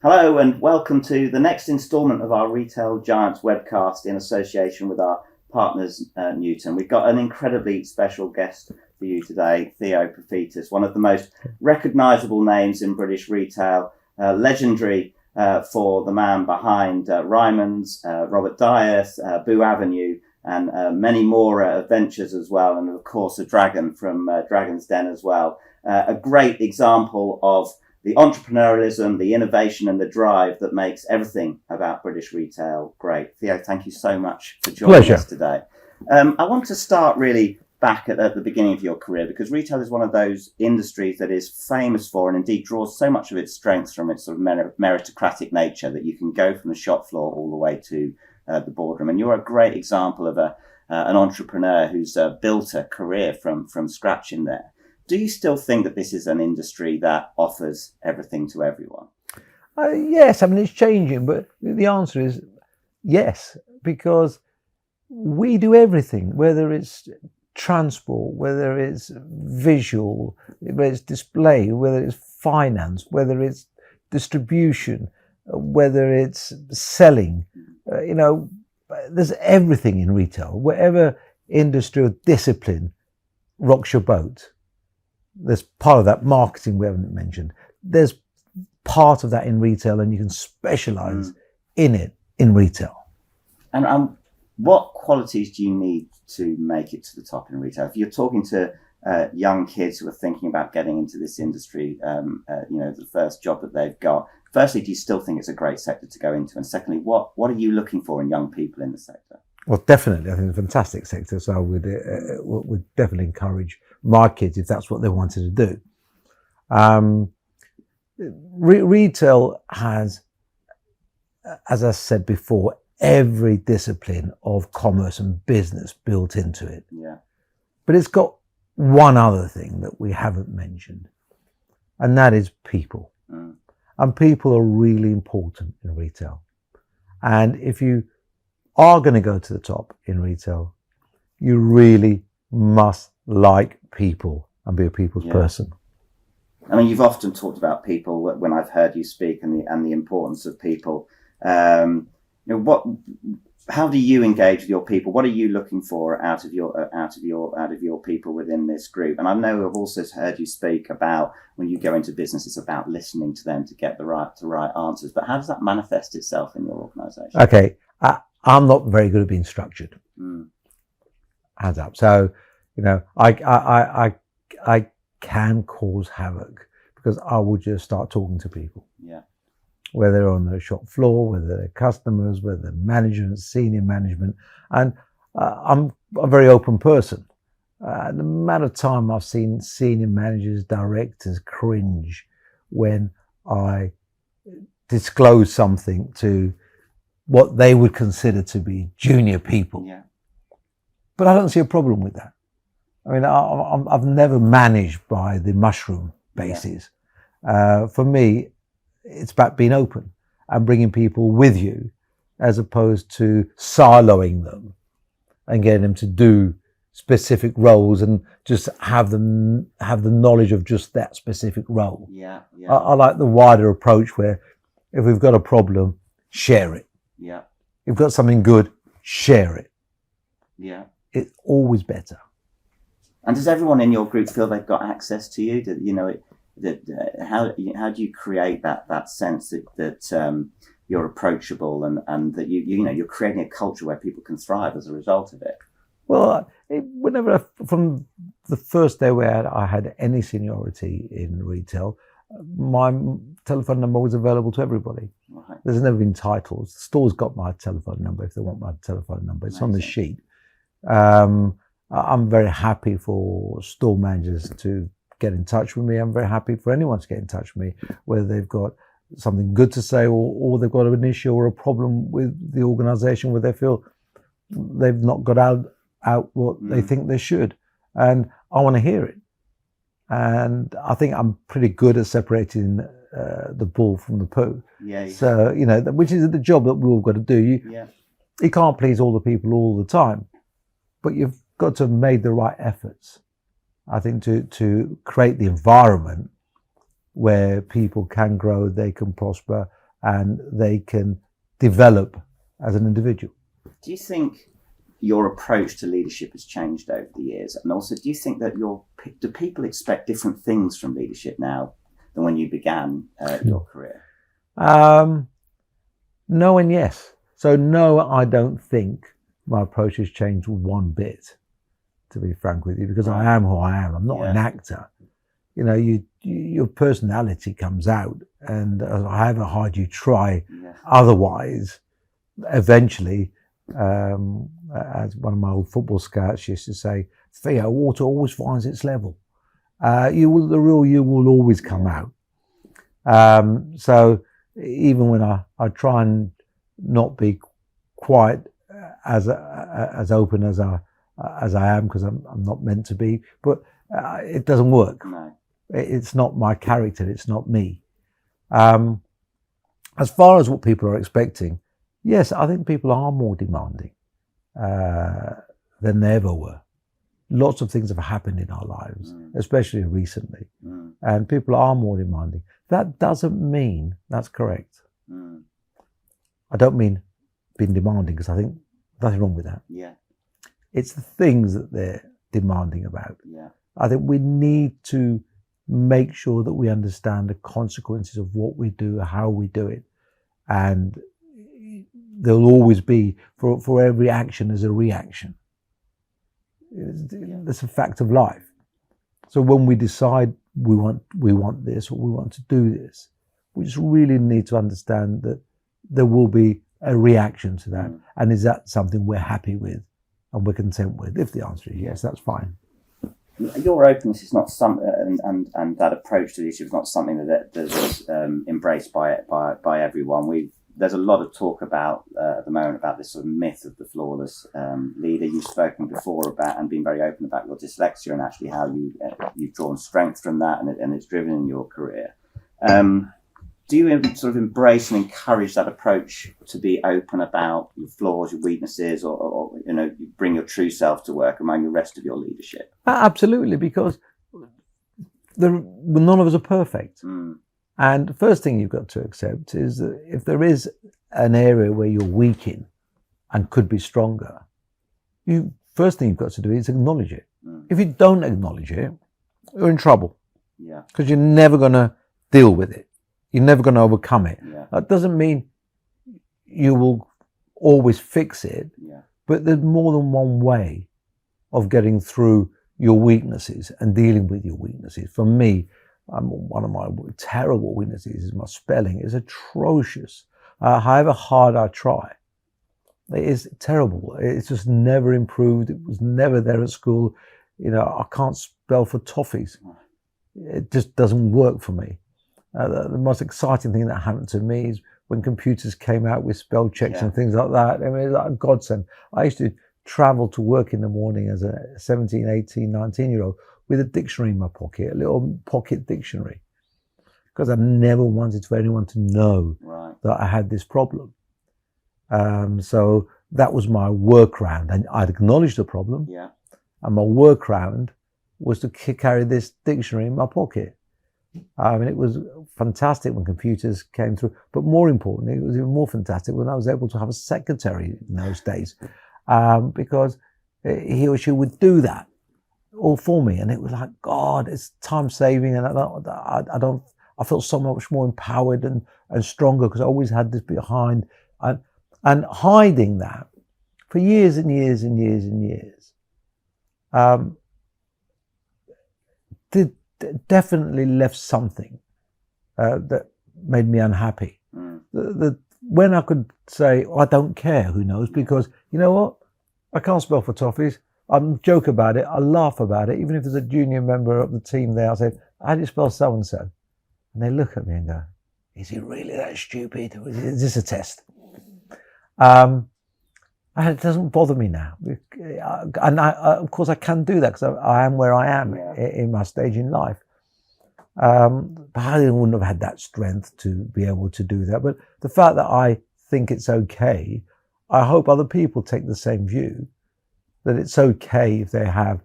Hello and welcome to the next instalment of our Retail Giants webcast in association with our partners Newton. We've got an incredibly special guest for you today, Theo Paphitis, one of the most recognisable names in British retail, legendary for the man behind Ryman's, Robert Dyas, Boo Avenue, and many more ventures as well, and of course a dragon from Dragon's Den as well. A great example of the entrepreneurialism, the innovation and the drive that makes everything about British retail great. Theo, thank you so much for joining us today. I want to start really back at the beginning of your career, because retail is one of those industries that is famous for and indeed draws so much of its strengths from its sort of meritocratic nature that you can go from the shop floor all the way to the boardroom. And you're a great example of an entrepreneur who's built a career from scratch in there. Do you still think that this is an industry that offers everything to everyone? Yes, I mean, it's changing, but the answer is yes, because we do everything, whether it's transport, whether it's visual, whether it's display, whether it's finance, whether it's distribution, whether it's selling. There's everything in retail. Whatever industry or discipline rocks your boat, there's part of that. Marketing we haven't mentioned. There's part of that in retail, and you can specialize in it in retail. And what qualities do you need to make it to the top in retail? If you're talking to young kids who are thinking about getting into this industry, the first job that they've got, firstly, do you still think it's a great sector to go into? And secondly, what are you looking for in young people in the sector? Well, definitely, I think it's a fantastic sector. So I would definitely encourage my kids, if that's what they wanted to do. Retail has, as I said before, every discipline of commerce and business built into it. Yeah. But it's got one other thing that we haven't mentioned, and that is people. And people are really important in retail. And if you are going to go to the top in retail, you really must like people and be a people's person. I mean, you've often talked about people when I've heard you speak, and the importance of people. How do you engage with your people? What are you looking for out of your people within this group? And I know I've also heard you speak about when you go into business, it's about listening to them to get the right answers. But how does that manifest itself in your organisation? Okay, I'm not very good at being structured. Hands up. So, I can cause havoc because I would just start talking to people. Yeah. Whether they're on the shop floor, whether they're customers, whether they're management, senior management. And I'm a very open person. The amount of time I've seen senior managers, directors cringe when I disclose something to what they would consider to be junior people. Yeah. But I don't see a problem with that. I mean, I've never managed by the mushroom basis. Yeah. For me, it's about being open and bringing people with you, as opposed to siloing them and getting them to do specific roles and just have the knowledge of just that specific role. Yeah. I like the wider approach where if we've got a problem, share it. Yeah. If we've got something good, share it. Yeah. It's always better. And does everyone in your group feel they've got access to you? How do you create that sense that you're approachable and that you're creating a culture where people can thrive as a result of it? Well, from the first day where I had any seniority in retail, my telephone number was available to everybody. Right. There's never been titles. The store's got my telephone number if they want my telephone number. It's Amazing. On the sheet. I'm very happy for store managers to get in touch with me. I'm very happy for anyone to get in touch with me, whether they've got something good to say or they've got an issue or a problem with the organisation where they feel they've not got out what they think they should. And I want to hear it. And I think I'm pretty good at separating the bull from the poo. Yeah. So, which is the job that we've all got to do. You can't please all the people all the time, but you've got to have made the right efforts, I think, to create the environment where people can grow, they can prosper, and they can develop as an individual. Do you think your approach to leadership has changed over the years? And also, do you think that do people expect different things from leadership now than when you began your career? No and yes. So no, I don't think my approach has changed one bit, to be frank with you, because I am who I am. I'm not an actor. You know, your personality comes out, and however hard you try otherwise, eventually, as one of my old football scouts used to say, Theo, water always finds its level. The real you will always come out. So even when I try and not be quite as open as I am, because I'm not meant to be, but it doesn't work. No. It's not my character. It's not me. As far as what people are expecting, yes, I think people are more demanding than they ever were. Lots of things have happened in our lives, especially recently, and people are more demanding. That doesn't mean that's correct. I don't mean being demanding, because I think nothing wrong with that. Yeah. It's the things that they're demanding about. Yeah. I think we need to make sure that we understand the consequences of what we do, how we do it, and there'll always be, for every action there's a reaction. That's a fact of life. So when we decide we want this, or we want to do this, we just really need to understand that there will be a reaction to that. And is that something we're happy with and we're content with? If the answer is yes, that's fine. Your openness is not something, and that approach to the issue is not something that's embraced by everyone. There's a lot of talk about at the moment about this sort of myth of the flawless leader. You've spoken before about and been very open about your dyslexia and actually how you've drawn strength from that, and it's driven in your career. Do you sort of embrace and encourage that approach to be open about your flaws, your weaknesses, or you bring your true self to work among the rest of your leadership? Absolutely, because none of us are perfect. And the first thing you've got to accept is that if there is an area where you're weak in and could be stronger, first thing you've got to do is acknowledge it. If you don't acknowledge it, you're in trouble. Yeah. Because you're never going to deal with it. You're never going to overcome it. Yeah. That doesn't mean you will always fix it, but there's more than one way of getting through your weaknesses and dealing with your weaknesses. For me, one of my terrible weaknesses is my spelling. It's atrocious. However hard I try, it is terrible. It's just never improved. It was never there at school. I can't spell for toffees. It just doesn't work for me. The most exciting thing that happened to me is when computers came out with spell checks and things like that. I mean, it's like a godsend. I used to travel to work in the morning as a 17, 18, 19-year-old with a dictionary in my pocket, a little pocket dictionary, because I never wanted for anyone to know that I had this problem. So that was my workaround, and I'd acknowledged the problem. Yeah. And my workaround was to carry this dictionary in my pocket. I mean, it was fantastic when computers came through, but more importantly, it was even more fantastic when I was able to have a secretary in those days, because he or she would do that all for me, and it was like, God, it's time saving, and I felt so much more empowered and stronger because I always had this behind, and hiding that for years and years and years and years. Definitely left something that made me unhappy. When I could say, I don't care, who knows, because you know what? I can't spell for toffees. I joke about it. I laugh about it. Even if there's a junior member of the team there, I say, how do you spell so-and-so? And they look at me and go, is he really that stupid? Or is this a test? And it doesn't bother me now. And of course, I can do that because I am where I am in my stage in life. But I wouldn't have had that strength to be able to do that. But the fact that I think it's okay, I hope other people take the same view, that it's okay if they have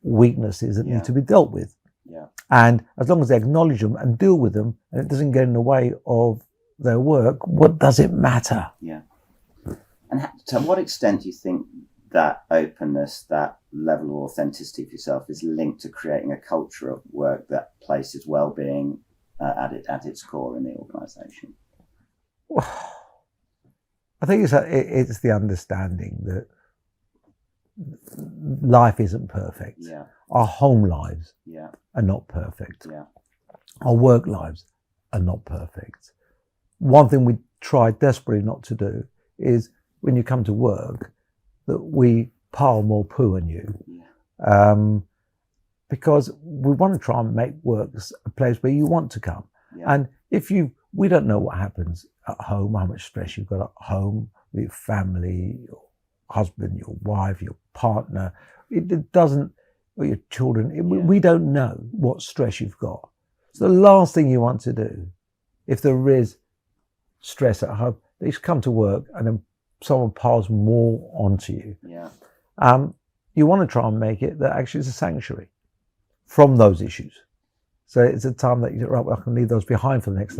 weaknesses that need to be dealt with. Yeah. And as long as they acknowledge them and deal with them, and it doesn't get in the way of their work, what does it matter? Yeah. And to what extent do you think that openness, that level of authenticity for yourself, is linked to creating a culture of work that places well-being at its core in the organisation? I think it's the understanding that life isn't perfect. Yeah. Our home lives Yeah. are not perfect. Yeah. Our work lives are not perfect. One thing we try desperately not to do is, when you come to work, that we pile more poo on you. Yeah. Because we want to try and make work a place where you want to come. Yeah. And we don't know what happens at home, how much stress you've got at home with your family, your husband, your wife, your partner. It doesn't, or your children. We don't know what stress you've got. So the last thing you want to do, if there is stress at home, is come to work and then someone piles more onto you. Yeah. You want to try and make it that actually it's a sanctuary from those issues. So it's a time that you right, well, I can leave those behind for the next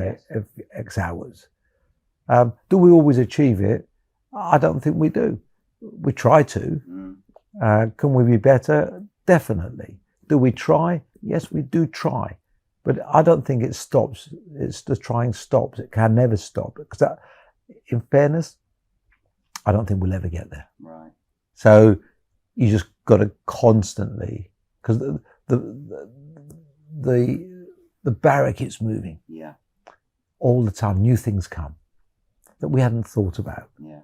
X hours. Do we always achieve it? I don't think we do. We try to. Can we be better? Definitely. Do we try? Yes, we do try. But I don't think it stops. It's the trying stops. It can never stop. Because in fairness, I don't think we'll ever get there. Right. So you just got to constantly, because the barrack is moving. Yeah. All the time, new things come that we hadn't thought about. Yeah.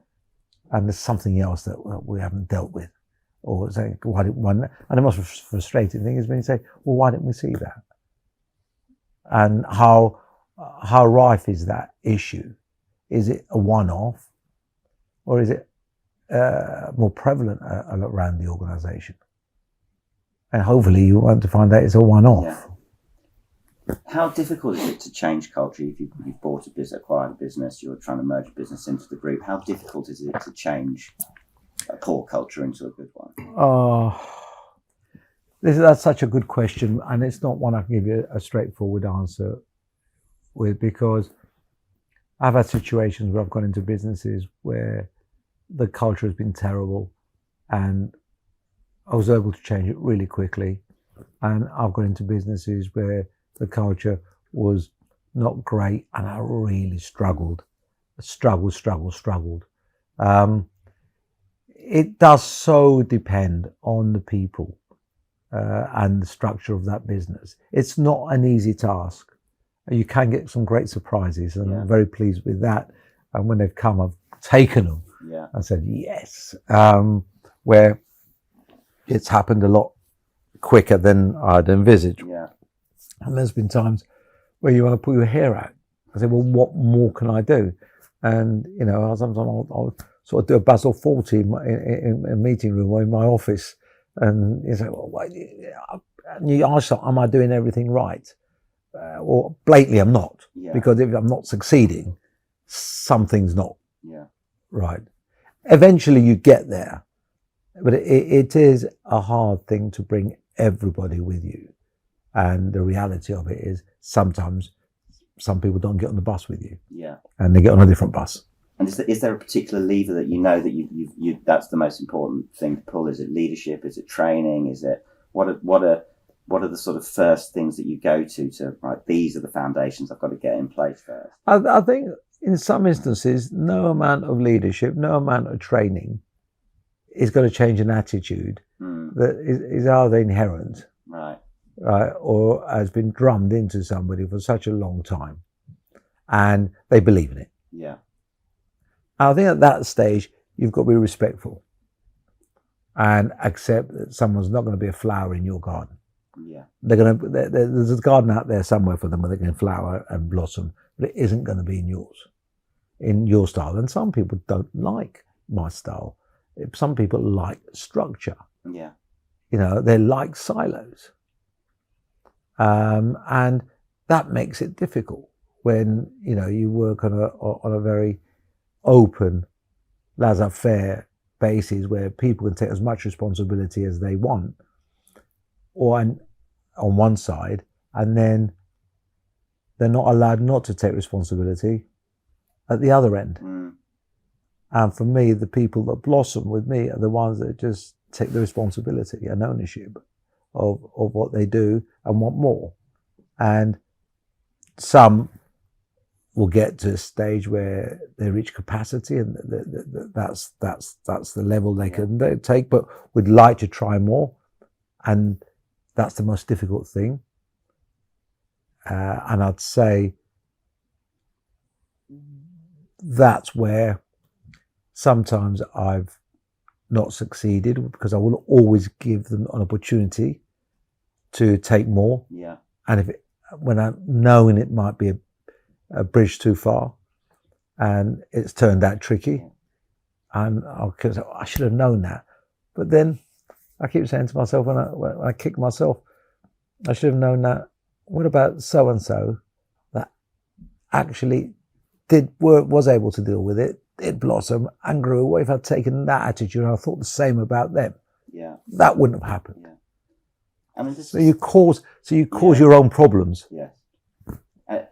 And there's something else that we haven't dealt with. Or say, why didn't one? And the most frustrating thing is when you say, well, why didn't we see that? And how rife is that issue? Is it a one-off, or is it more prevalent around the organisation? And hopefully you want to find out it's a one-off. Yeah. How difficult is it to change culture? If you've bought a business, acquired a business, you're trying to merge a business into the group, how difficult is it to change a poor culture into a good one? That's such a good question, and it's not one I can give you a straightforward answer with, because I've had situations where I've gone into businesses where the culture has been terrible and I was able to change it really quickly. And I've gone into businesses where the culture was not great and I really struggled. It does so depend on the people and the structure of that business. It's not an easy task. You can get some great surprises, and I'm very pleased with that. And when they've come, I've taken them and said yes, where it's happened a lot quicker than I'd envisaged. Yeah. And there's been times where you want to pull your hair out. I said, well, what more can I do? And, you know, sometimes I'll sort of do a Basil Fawlty in a meeting room or in my office. And you say, well, and you ask, am I doing everything right? Or blatantly, I'm not. Yeah. Because if I'm not succeeding, something's not right. Eventually you get there. But it is a hard thing to bring everybody with you. And the reality of it is sometimes some people don't get on the bus with you. Yeah. And they get on a different bus. And is there a particular lever that you know that you that's the most important thing to pull? Is it leadership? Is it training? Is it what are the sort of first things that you go to right? These are the foundations I've got to get in place first. I think in some instances, no amount of leadership, no amount of training is going to change an attitude that is either inherent, right, or has been drummed into somebody for such a long time, and they believe in it. Yeah. I think at that stage, you've got to be respectful and accept that someone's not going to be a flower in your garden. Yeah. There's a garden out there somewhere for them where they can flower and blossom, but it isn't going to be in your style. And some people don't like my style. Some people like structure. Yeah. You know, they like silos. And that makes it difficult when, you know, you work on a very open, laissez-faire basis where people can take as much responsibility as they want, or on one side, and then they're not allowed not to take responsibility at the other end. Mm. And for me, the people that blossom with me are the ones that just take the responsibility and ownership of what they do and want more. And some will get to a stage where they reach capacity, and that's the level they can take, but would like to try more. And that's the most difficult thing. And I'd say that's where sometimes I've not succeeded, because I will always give them an opportunity to take more. Yeah. And when I'm knowing it might be a bridge too far, and it's turned out tricky, and I should have known that. But then I keep saying to myself, when I kick myself, I should have known that. What about so and so that actually was able to deal with it, did blossom and grew? What if I'd taken that attitude and I thought the same about them? Yeah, that wouldn't have happened. Yeah. I mean, so you cause your own problems. Yes.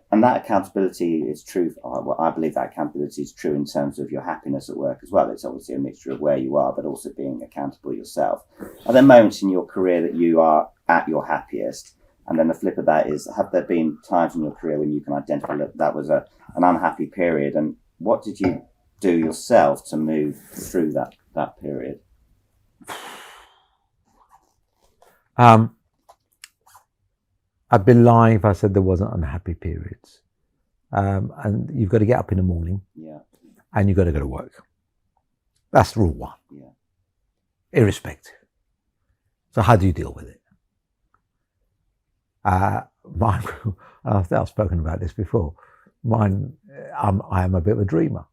And that accountability is true. Well, I believe that accountability is true in terms of your happiness at work as well. It's obviously a mixture of where you are, but also being accountable yourself. Are there moments in your career that you are at your happiest? And then the flip of that is, have there been times in your career when you can identify that was an unhappy period? And what did you do yourself to move through that period? I'd be lying if I said there wasn't unhappy periods. And you've got to get up in the morning. Yeah. And you've got to go to work. That's rule one. Yeah. Irrespective. So how do you deal with it? Mine, I think I've spoken about this before. Mine, I am a bit of a dreamer.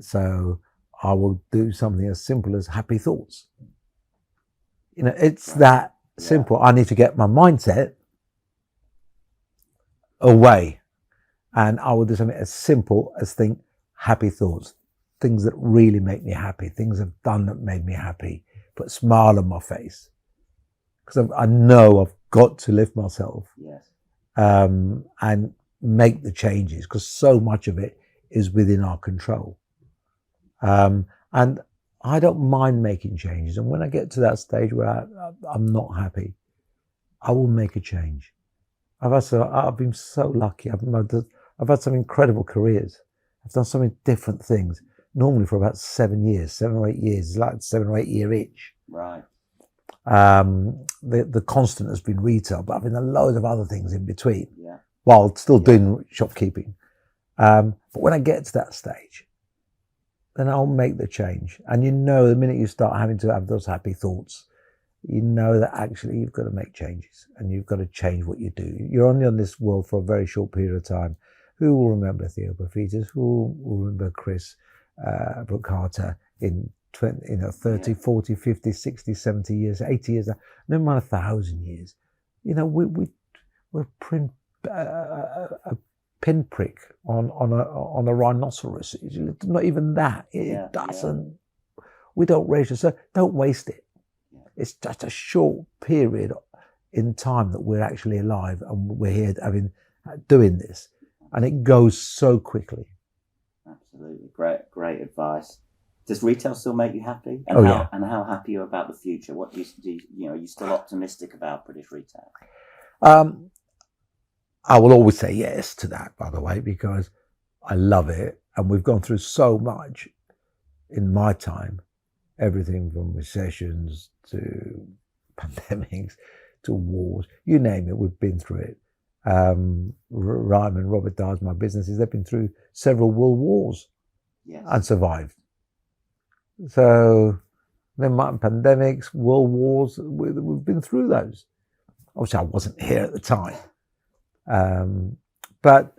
So I will do something as simple as happy thoughts. You know, it's that simple. I need to get my mindset away, and I will do something as simple as think happy thoughts, things that really make me happy, things I've done that made me happy, put a smile on my face, because I know I've got to lift myself. Yes. And make the changes, because so much of it is within our control. And I don't mind making changes. And when I get to that stage where I'm not happy, I will make a change. I've been so lucky. I've had some incredible careers. I've done so many different things, normally for about 7 years, 7 or 8 years. It's like 7 or 8 year itch. Right. The constant has been retail, but I've been loads of other things in between, while still doing shopkeeping. But when I get to that stage, then I'll make the change. And you know, the minute you start having to have those happy thoughts, you know that actually you've got to make changes and you've got to change what you do. You're only on this world for a very short period of time. Who will remember Theo Paphitis? Who will remember Chris Brooke Carter in 30, 40, 50, 60, 70 years, 80 years, no matter 1,000 years. You know, we're a pinprick on a rhinoceros. It's not even that. It doesn't. We don't raise it, so don't waste it. It's just a short period in time that we're actually alive and we're here doing this, and it goes so quickly. Absolutely, great advice. Does retail still make you happy? And how happy are you about the future? What do you are you still optimistic about British retail? I will always say yes to that, by the way, because I love it. And we've gone through so much in my time, everything from recessions to pandemics to wars, you name it, we've been through it. Ryman, Robert Dars, my businesses, they've been through several world wars and survived. So then pandemics, world wars, we've been through those. Obviously, I wasn't here at the time. But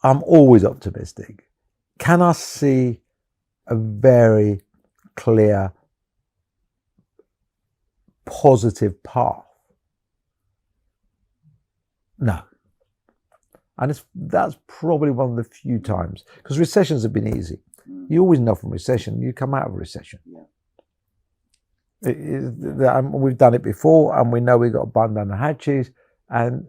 I'm always optimistic. Can I see a very clear, positive path? No. And that's probably one of the few times, because recessions have been easy. You always know from recession, you come out of a recession. We've done it before, and we know we've got to button down the hatches and,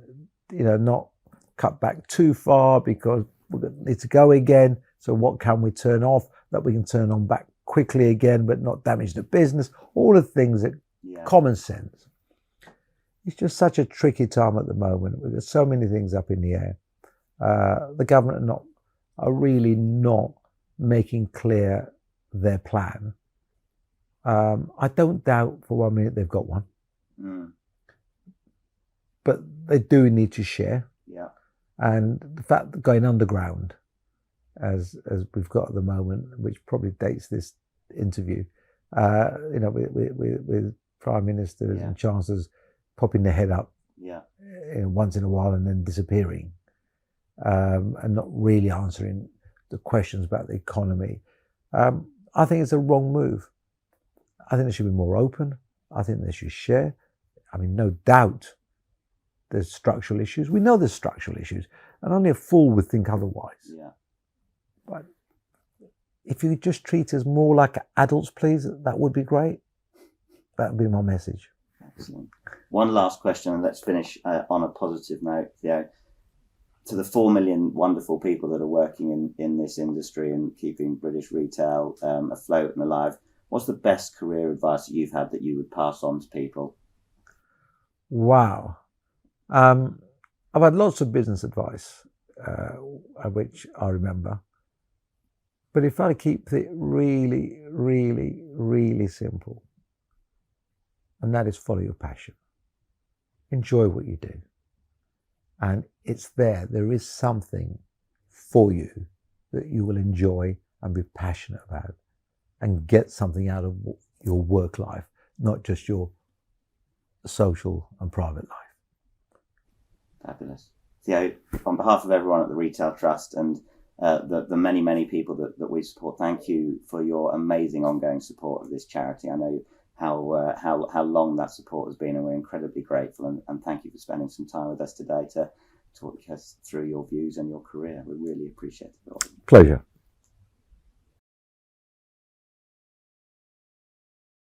not cut back too far, because we need to go again. So what can we turn off that we can turn on back quickly again, but not damage the business? All the things that common sense. It's just such a tricky time at the moment. We've got so many things up in the air. The government are really not making clear their plan. I don't doubt for 1 minute they've got one. But they do need to share. Yeah. And the fact that going underground, as we've got at the moment, which probably dates this interview, with prime ministers and chancellors popping their head up once in a while and then disappearing, and not really answering the questions about the economy. I think it's a wrong move. I think they should be more open. I think they should share. I mean, no doubt there's structural issues. We know there's structural issues, and only a fool would think otherwise. Yeah. But if you just treat us more like adults, please, that would be great. That would be my message. Excellent. One last question, and let's finish on a positive note. To the 4 million wonderful people that are working in this industry and keeping British retail afloat and alive, what's the best career advice that you've had that you would pass on to people? Wow. I've had lots of business advice, which I remember. But if I keep it really, really, really simple, and that is follow your passion. Enjoy what you do. And it's there. There is something for you that you will enjoy and be passionate about and get something out of your work life, not just your social and private life. Fabulous. Theo, on behalf of everyone at the Retail Trust and the many, many people that we support, thank you for your amazing ongoing support of this charity. I know how long that support has been, and we're incredibly grateful. And thank you for spending some time with us today to talk us through your views and your career. We really appreciate it. Pleasure.